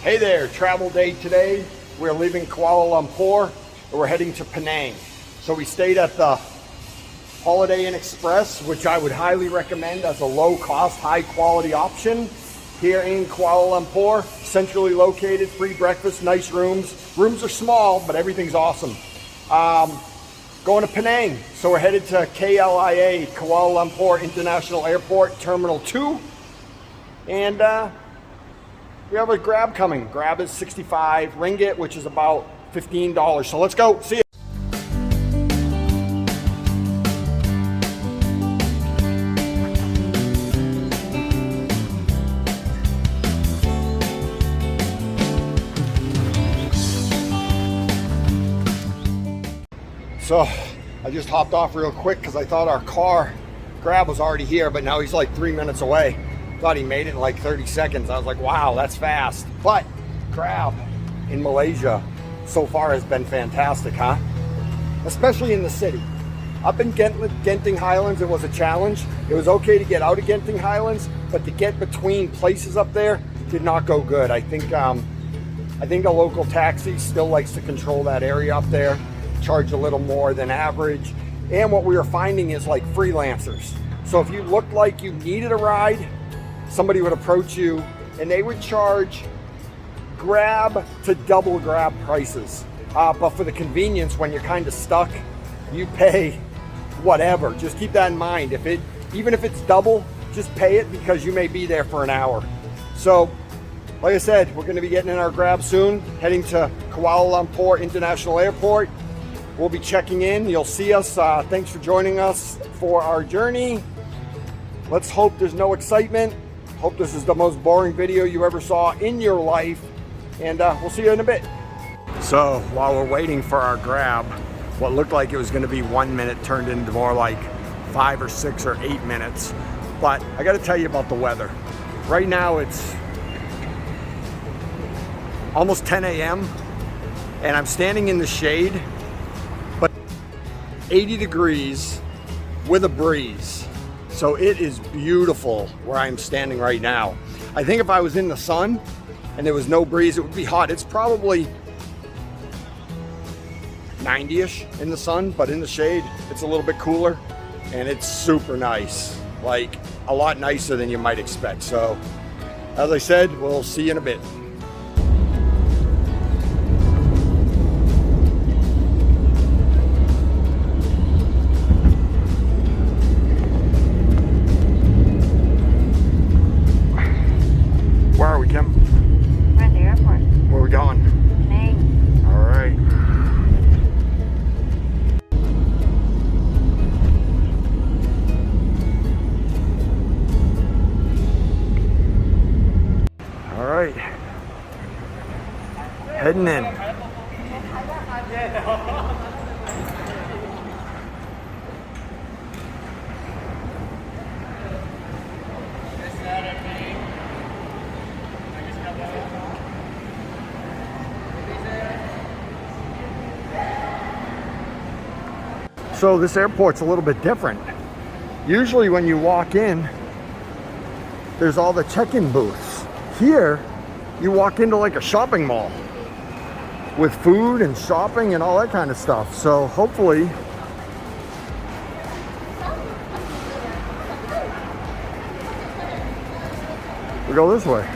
Hey there, travel day today. We're leaving Kuala Lumpur and we're heading to Penang. So we stayed at the Holiday Inn Express, which I would highly recommend as a low cost, high quality option here in Kuala Lumpur. Centrally located, free breakfast, nice rooms. Rooms are small, but everything's awesome. Going to Penang. So we're headed to KLIA, Kuala Lumpur International Airport, Terminal 2. And we have a Grab coming. Grab is 65 ringgit, which is about $15. So let's go. See you. So I just hopped off real quick because I thought our car Grab was already here, but now he's like 3 minutes away. Thought he made it in like 30 seconds. I was like, wow, that's fast. But Grab in Malaysia so far has been fantastic, huh? Especially in the city. Up in Genting Highlands, it was a challenge. It was okay to get out of Genting Highlands, but to get between places up there did not go good. I think the local taxi still likes to control that area up there, charge a little more than average. And what we were finding is like freelancers. So if you looked like you needed a ride, somebody would approach you and they would charge Grab to double Grab prices. But for the convenience, when you're kind of stuck, you pay whatever. Just keep that in mind. Even if it's double, just pay it because you may be there for an hour. So, like I said, we're going to be getting in our Grab soon, heading to Kuala Lumpur International Airport. We'll be checking in. You'll see us. Thanks for joining us for our journey. Let's hope there's no excitement. Hope this is the most boring video you ever saw in your life. And we'll see you in a bit. So while we're waiting for our Grab, what looked like it was going to be 1 minute turned into more like 5 or 6 or 8 minutes. But I got to tell you about the weather. Right now it's almost 10 a.m. and I'm standing in the shade, but 80 degrees with a breeze. So it is beautiful where I'm standing right now. I think if I was in the sun and there was no breeze, it would be hot. It's probably 90-ish in the sun, but in the shade, it's a little bit cooler and it's super nice. Like a lot nicer than you might expect. So as I said, we'll see you in a bit. Where are we, Kim? We're at the airport. Where are we going? Penang. All right. All right. Heading in. So this airport's a little bit different. Usually when you walk in, there's all the check-in booths. Here, you walk into like a shopping mall with food and shopping and all that kind of stuff. So hopefully, we go this way.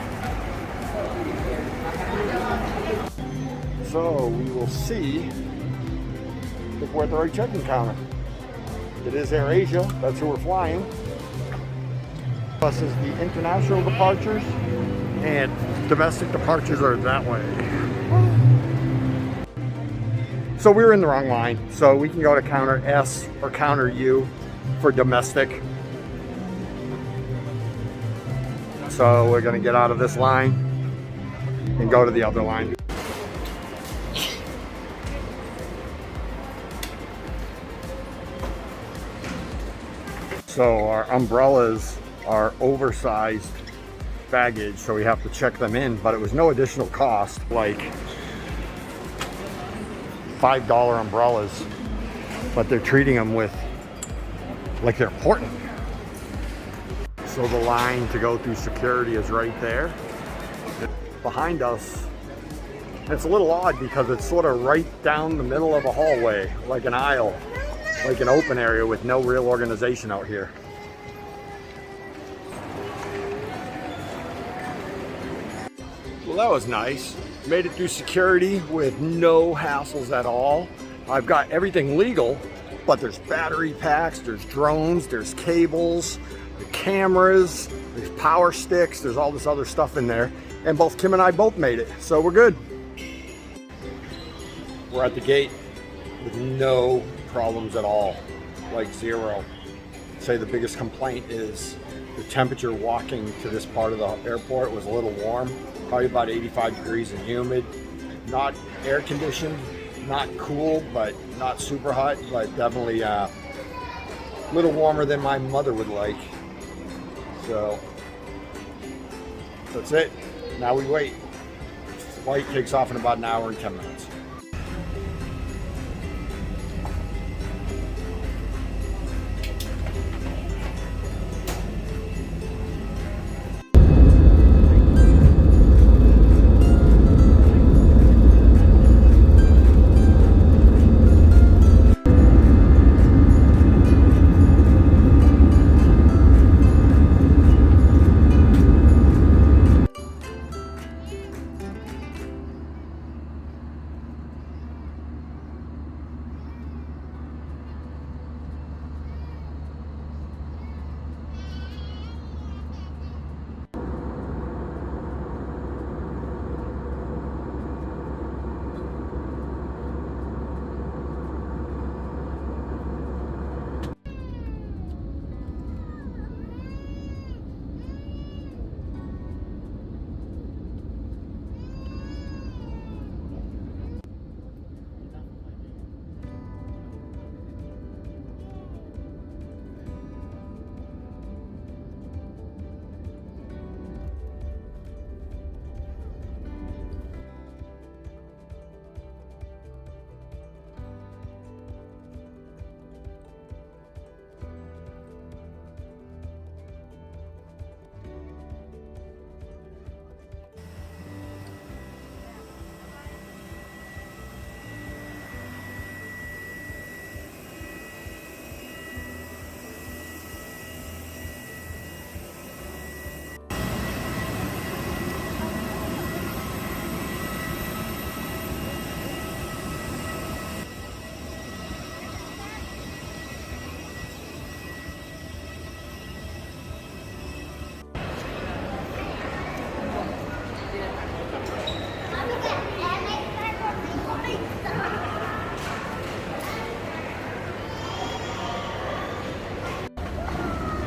So we will see if we're at the right check-in counter. It is AirAsia, that's who we're flying. This is the international departures, and domestic departures are that way. So we were in the wrong line, so we can go to counter S or counter U for domestic. So we're gonna get out of this line and go to the other line. So our umbrellas are oversized baggage, so we have to check them in, but it was no additional cost, like $5 umbrellas, but they're treating them with like they're important. So the line to go through security is right there. behind us. It's a little odd because it's sort of right down the middle of a hallway, like an aisle, like an open area with no real organization out here. Well, that was nice. Made it through security with no hassles at all. I've got everything legal, but there's battery packs, there's drones, there's cables, there's cameras, there's power sticks, there's all this other stuff in there. And both Kim and I both made it, so we're good. We're at the gate with no problems at all, like zero. I'd say the biggest complaint is the temperature walking to this part of the airport was a little warm, probably about 85 degrees and humid. Not air conditioned, not cool, but not super hot, but definitely a little warmer than my mother would like. So that's it. Now we wait. The flight takes off in about an hour and 10 minutes.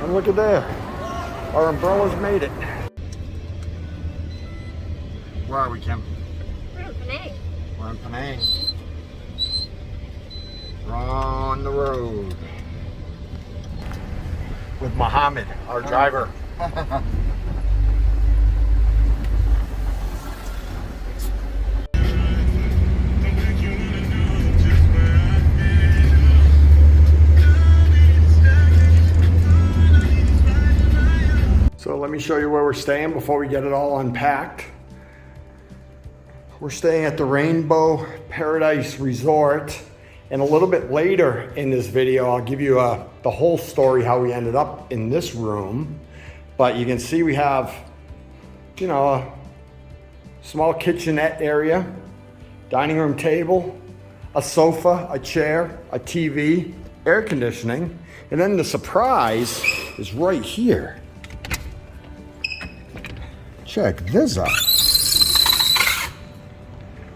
And look at there, our umbrellas made it. Where are we, Kim? We're in Penang. We're in Penang. We're on the road with Mohammed, our driver. So let me show you where we're staying before we get it all unpacked. We're staying at the Rainbow Paradise Resort, and a little bit later in this video I'll give you the whole story how we ended up in this room. But you can see we have, you know, a small kitchenette area, dining room table, a sofa, a chair, a TV, air conditioning, and then the surprise is right here. Check this out.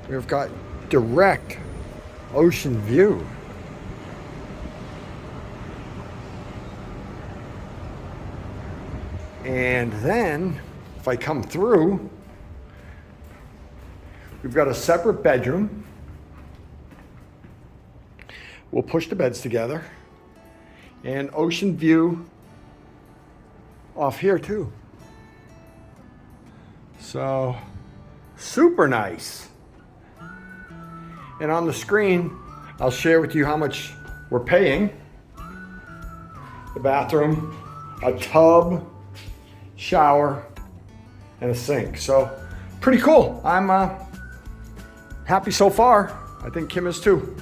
We've got direct ocean view. And then, if I come through, we've got a separate bedroom. We'll push the beds together. And ocean view off here too. So, super nice. And on the screen, I'll share with you how much we're paying. The bathroom, a tub, shower, and a sink. So, pretty cool. I'm happy so far. I think Kim is too.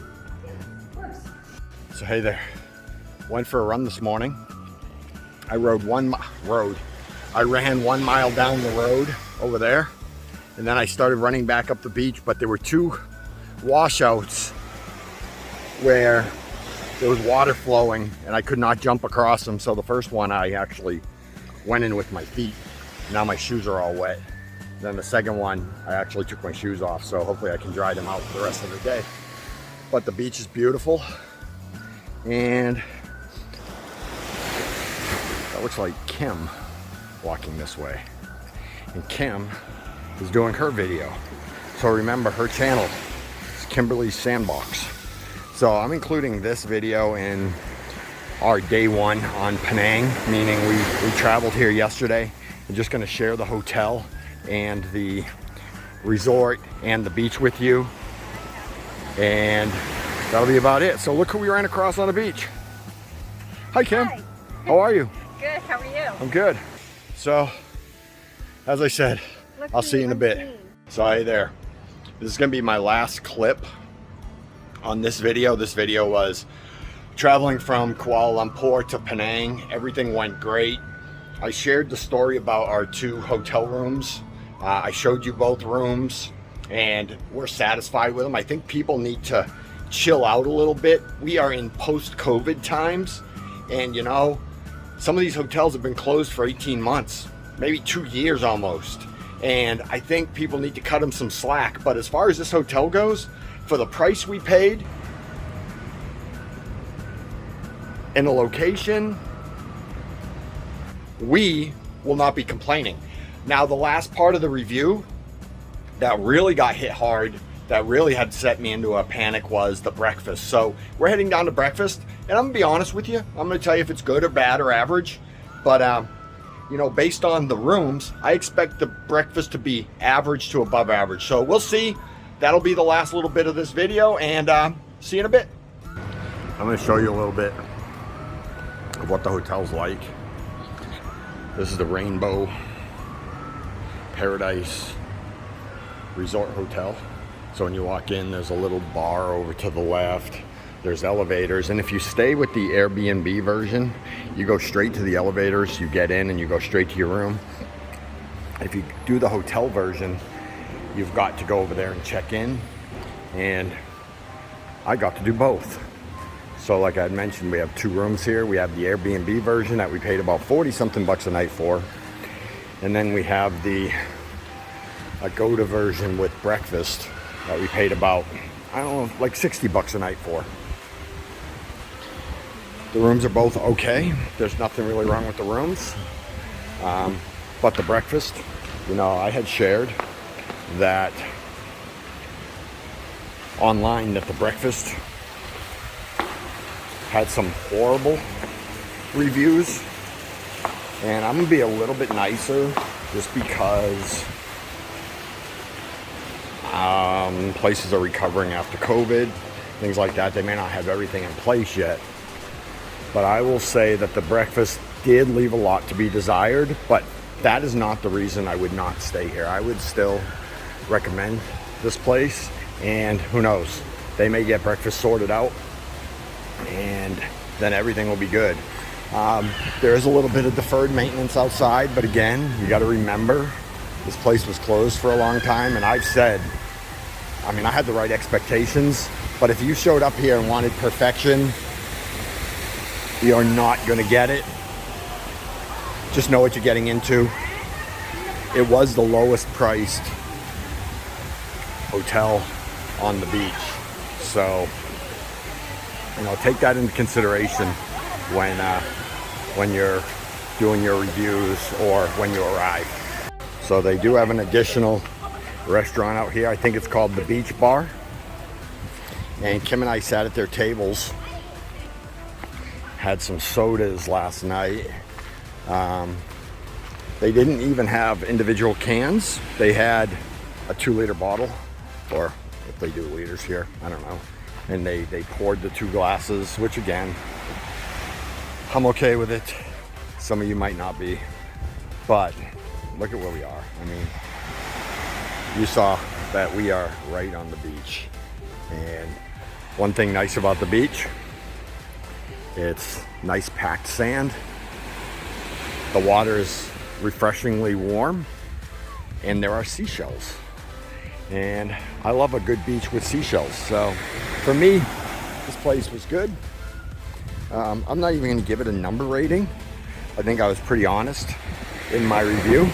So hey there, went for a run this morning. I ran 1 mile down the road over there, and then I started running back up the beach, but there were 2 washouts where there was water flowing and I could not jump across them. So the first one I actually went in with my feet. Now my shoes are all wet. Then the second one, I actually took my shoes off, so hopefully I can dry them out for the rest of the day. But the beach is beautiful, and that looks like Kim walking this way. And Kim is doing her video. So remember, her channel is Kimberly's Sandbox. So I'm including this video in our day 1 on Penang, meaning we traveled here yesterday. I'm just gonna share the hotel and the resort and the beach with you, and that'll be about it. So look who we ran across on the beach. Hi Kim. Hi. How are you? Good, how are you? I'm good. So as I said, I'll see you in a bit. So hey there, this is gonna be my last clip on this video. This video was traveling from Kuala Lumpur to Penang. Everything went great. I shared the story about our 2 hotel rooms. I showed you both rooms and we're satisfied with them. I think people need to chill out a little bit. We are in post-COVID times, and you know, some of these hotels have been closed for 18 months, maybe 2 years almost. And I think people need to cut them some slack. But as far as this hotel goes, for the price we paid and the location, we will not be complaining. Now, the last part of the review that really got hit hard, that really had set me into a panic, was the breakfast. So we're heading down to breakfast, and I'm gonna be honest with you. I'm gonna tell you if it's good or bad or average. But you know, based on the rooms, I expect the breakfast to be average to above average. So we'll see. That'll be the last little bit of this video, and see you in a bit. I'm gonna show you a little bit of what the hotel's like. This is the Rainbow Paradise Resort Hotel. So when you walk in, there's a little bar over to the left. There's elevators, and if you stay with the Airbnb version, you go straight to the elevators, you get in and you go straight to your room. If you do the hotel version, you've got to go over there and check in, and I got to do both. So like I had mentioned, we have 2 rooms here. We have the Airbnb version that we paid about 40 something bucks a night for. And then we have the Agoda version with breakfast that we paid about, I don't know, like 60 bucks a night for. The rooms are both okay. There's nothing really wrong with the rooms. But the breakfast, you know, I had shared that online that the breakfast had some horrible reviews, and I'm gonna be a little bit nicer just because places are recovering after COVID, things like that. They may not have everything in place yet, but I will say that the breakfast did leave a lot to be desired, but that is not the reason I would not stay here. I would still recommend this place, and who knows, they may get breakfast sorted out and then everything will be good. There is a little bit of deferred maintenance outside, but again, you got to remember this place was closed for a long time, and I've said, I mean, I had the right expectations, but if you showed up here and wanted perfection, you're not going to get it. Just know what you're getting into. It was the lowest priced hotel on the beach, so you know, take that into consideration when you're doing your reviews or when you arrive. So they do have an additional restaurant out here. I think it's called the Beach Bar. And Kim and I sat at their tables, had some sodas last night. They didn't even have individual cans. They had a 2-liter bottle, or if they do liters here, I don't know. And they poured the 2 glasses, which again, I'm okay with it. Some of you might not be, but look at where we are. I mean, you saw that we are right on the beach. And one thing nice about the beach, it's nice packed sand. The water is refreshingly warm, and there are seashells. And I love a good beach with seashells. So for me, this place was good. I'm not even gonna give it a number rating. I think I was pretty honest in my review.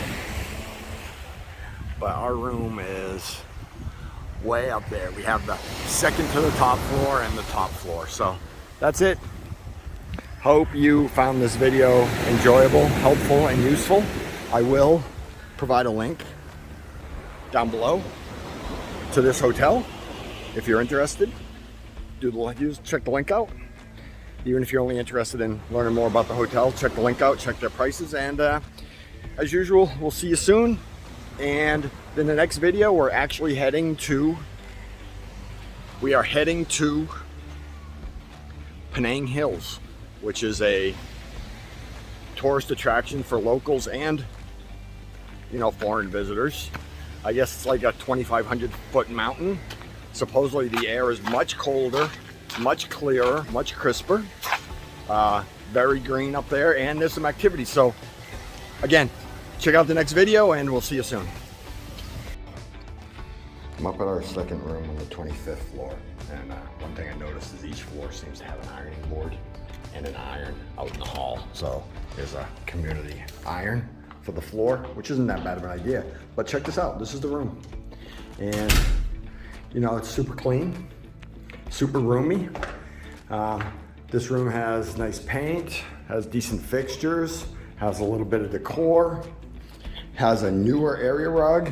But our room is way up there. We have the second to the top floor and the top floor. So that's it. Hope you found this video enjoyable, helpful, and useful. I will provide a link down below to this hotel. If you're interested, check the link out. Even if you're only interested in learning more about the hotel, check the link out, check their prices, and as usual, we'll see you soon. And in the next video, we are heading to Penang Hills, which is a tourist attraction for locals and, you know, foreign visitors. I guess it's like a 2,500 foot mountain. Supposedly the air is much colder, much clearer, much crisper. Very green up there, and there's some activity. So again, check out the next video and we'll see you soon. I'm up at our second room on the 25th floor, and one thing I noticed is each floor seems to have an ironing board and an iron out in the hall. So there's a community iron for the floor, which isn't that bad of an idea. But check this out, this is the room. And you know, it's super clean, super roomy. This room has nice paint, has decent fixtures, has a little bit of decor, has a newer area rug,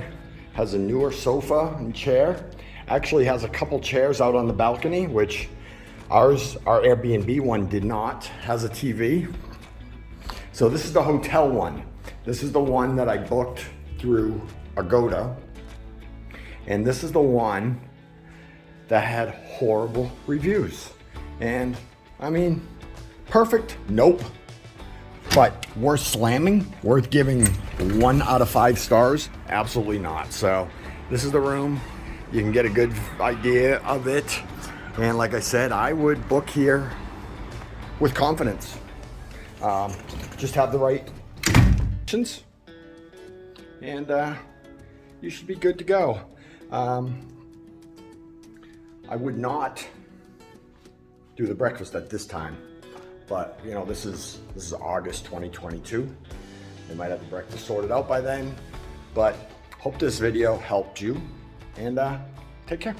has a newer sofa and chair. Actually has a couple chairs out on the balcony, which our Airbnb one did not. Has a TV. So this is the hotel one. This is the one that I booked through Agoda. And this is the one that had horrible reviews. And I mean, perfect? Nope. But worth slamming? Worth giving 1 out of 5 stars? Absolutely not. So this is the room. You can get a good idea of it. And like I said, I would book here with confidence. Just have the right options, and you should be good to go. I would not do the breakfast at this time, but you know, this is August 2022. They might have the breakfast sorted out by then, but hope this video helped you, and take care.